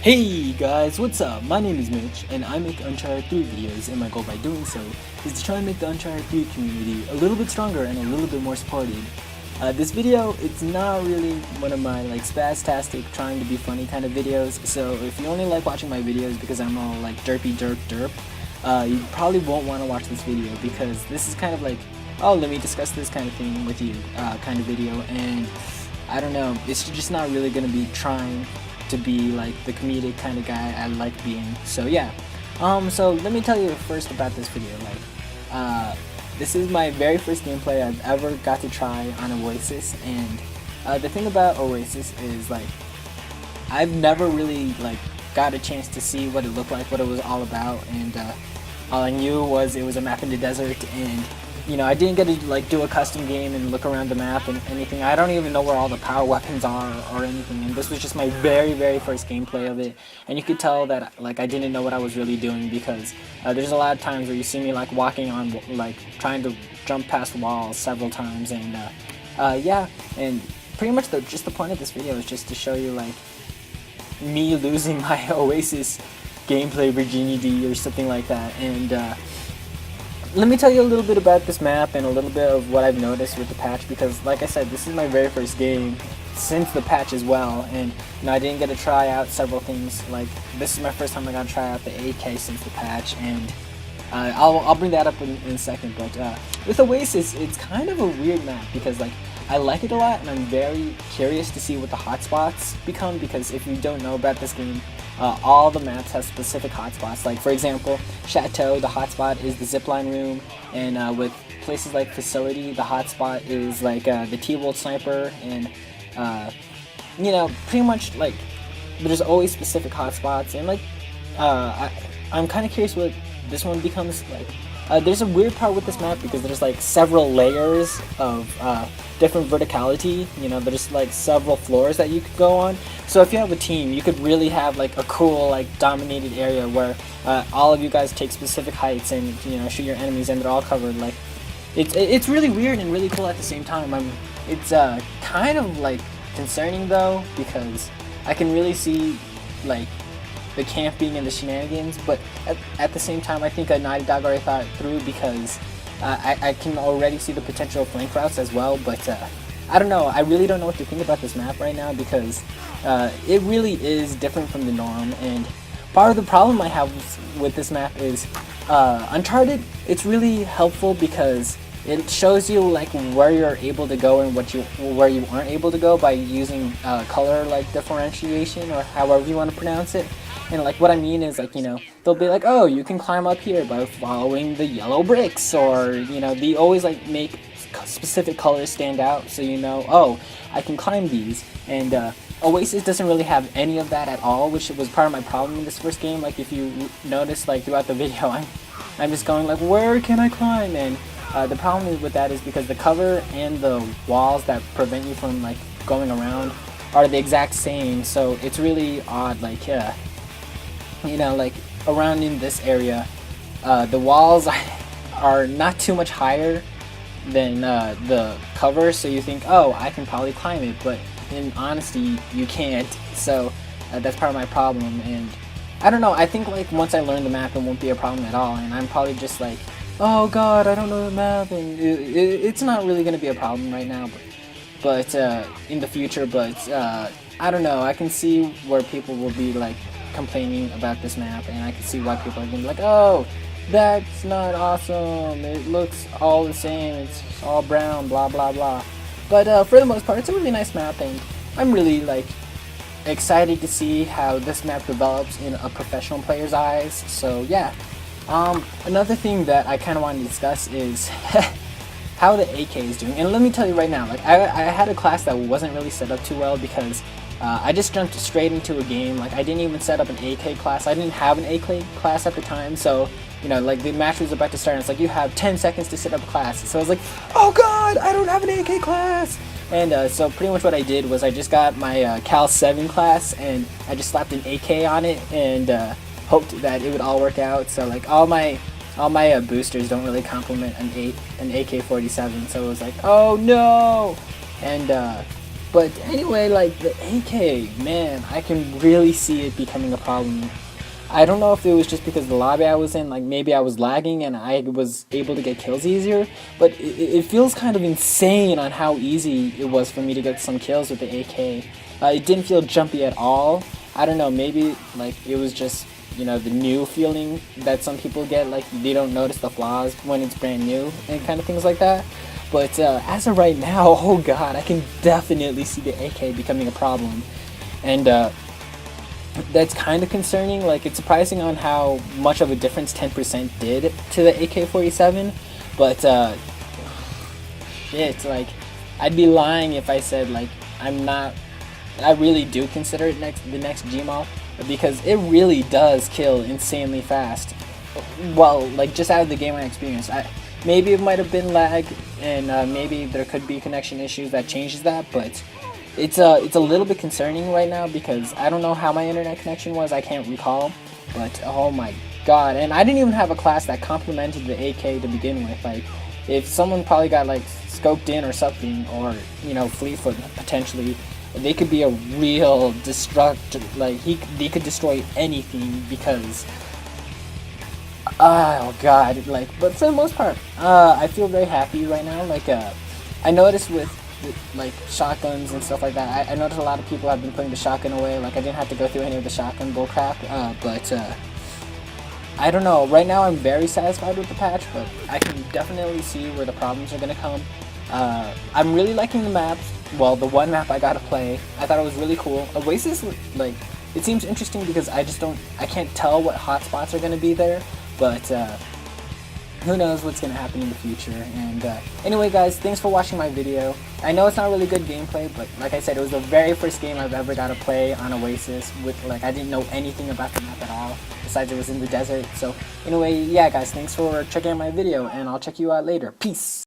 Hey guys, what's up? My name is Mitch, and I make Uncharted 3 videos, and my goal by doing so is to try and make the Uncharted 3 community a little bit stronger and a little bit more supported. This video, it's not really one of my spastastic, trying to be funny kind of videos, so if you only like watching my videos because I'm all like derpy derp derp, you probably won't want to watch this video because this is kind of like, oh, let me discuss this kind of thing with you kind of video, and I don't know, it's just not really going to be trying to be like the comedic kind of guy I like being. So yeah, so let me tell you first about this video. This is my very first gameplay I've ever got to try on Oasis, and the thing about Oasis is I've never really got a chance to see what it looked like, what it was all about, and all I knew was it was a map in the desert, and I didn't get to do a custom game and look around the map and anything. I don't even know where all the power weapons are or anything, and this was just my very first gameplay of it, and you could tell that I didn't know what I was really doing because there's a lot of times where you see me walking on trying to jump past walls several times, and yeah, and pretty much just the point of this video is just to show you me losing my Oasis gameplay virginity or something like that. And let me tell you a little bit about this map and a little bit of what I've noticed with the patch, because like I said, this is my very first game since the patch as well, and I didn't get to try out several things. This is my first time I got to try out the AK since the patch, and I'll bring that up in a second. But with Oasis, it's kind of a weird map because I like it a lot, and I'm very curious to see what the hotspots become, because if you don't know about this game, all the maps have specific hotspots. Like for example, Chateau, the hotspot is the zipline room, and with places like Facility, the hotspot is the T-World Sniper, and pretty much there's always specific hotspots, and I'm kind of curious what this one becomes like. There's a weird part with this map because there's several layers of different verticality. There's several floors that you could go on. So if you have a team, you could really have a cool dominated area where all of you guys take specific heights and shoot your enemies, and they're all covered. It's really weird and really cool at the same time. It's kind of concerning though, because I can really see the camping and the shenanigans, but at the same time I think Naughty Dog already thought it through, because I can already see the potential flank routes as well. But I don't know, I really don't know what to think about this map right now, because it really is different from the norm, and part of the problem I have with this map is Uncharted, it's really helpful because it shows you where you're able to go and where you aren't able to go by using color differentiation, or however you want to pronounce it. And what I mean is they'll be oh, you can climb up here by following the yellow bricks, or they always make specific colors stand out, so oh, I can climb these. And Oasis doesn't really have any of that at all, which was part of my problem in this first game. If you notice throughout the video, I'm just going where can I climb? And the problem with that is because the cover and the walls that prevent you from going around are the exact same, so it's really odd. Around in this area, the walls are not too much higher than the cover, so you think, oh, I can probably climb it, but in honesty, you can't. So that's part of my problem, and I don't know, I think once I learn the map, it won't be a problem at all, and I'm probably just oh god, I don't know the map, and it's not really going to be a problem right now, but in the future. But I don't know, I can see where people will be complaining about this map, and I can see why people are going to be oh, that's not awesome, it looks all the same, it's all brown, blah blah blah. But for the most part, it's a really nice map, and I'm really excited to see how this map develops in a professional player's eyes. So yeah, another thing that I kind of wanted to discuss is how the AK is doing. And let me tell you right now, I had a class that wasn't really set up too well, because I just jumped straight into a game. I didn't even set up an AK class. I didn't have an AK class at the time, so the match was about to start, and it's you have 10 seconds to set up a class. So I was oh god, I don't have an AK class. And so pretty much what I did was I just got my Cal 7 class, and I just slapped an AK on it, and hoped that it would all work out. So all my boosters don't really complement an AK-47, so it was oh no. And But anyway, like the AK, man, I can really see it becoming a problem. I don't know if it was just because the lobby I was in, like maybe I was lagging and I was able to get kills easier, but it feels kind of insane on how easy it was for me to get some kills with the AK. It didn't feel jumpy at all. I don't know, maybe like it was just, you know, the new feeling that some people get, like they don't notice the flaws when it's brand new and kind of things like that. But as of right now, oh god, I can definitely see the AK becoming a problem. And that's kind of concerning. Like, it's surprising on how much of a difference 10% did to the AK-47, but shit, like, I'd be lying if I said, like, I really do consider it the next Gmod, because it really does kill insanely fast. Well, like, just out of the gaming experience, maybe it might have been lag, and maybe there could be connection issues that changes that, but it's a little bit concerning right now because I don't know how my internet connection was. I can't recall, but oh my god! And I didn't even have a class that complemented the AK to begin with. Like, if someone probably got like scoped in or something, or you know, Fleetfoot potentially, they could be a real like they could destroy anything because oh god, like. But for the most part, I feel very happy right now. Like, I noticed with like shotguns and stuff like that. I noticed a lot of people have been putting the shotgun away. Like, I didn't have to go through any of the shotgun bullcrap. But I don't know. Right now, I'm very satisfied with the patch, but I can definitely see where the problems are gonna come. I'm really liking the maps. Well, the one map I got to play, I thought it was really cool. Oasis, like, it seems interesting because I can't tell what hotspots are gonna be there. But who knows what's going to happen in the future. And anyway guys, thanks for watching my video. I know it's not really good gameplay, but like I said, it was the very first game I've ever got to play on Oasis with, like, I didn't know anything about the map at all, besides it was in the desert. So anyway, yeah guys, thanks for checking out my video, and I'll check you out later. Peace!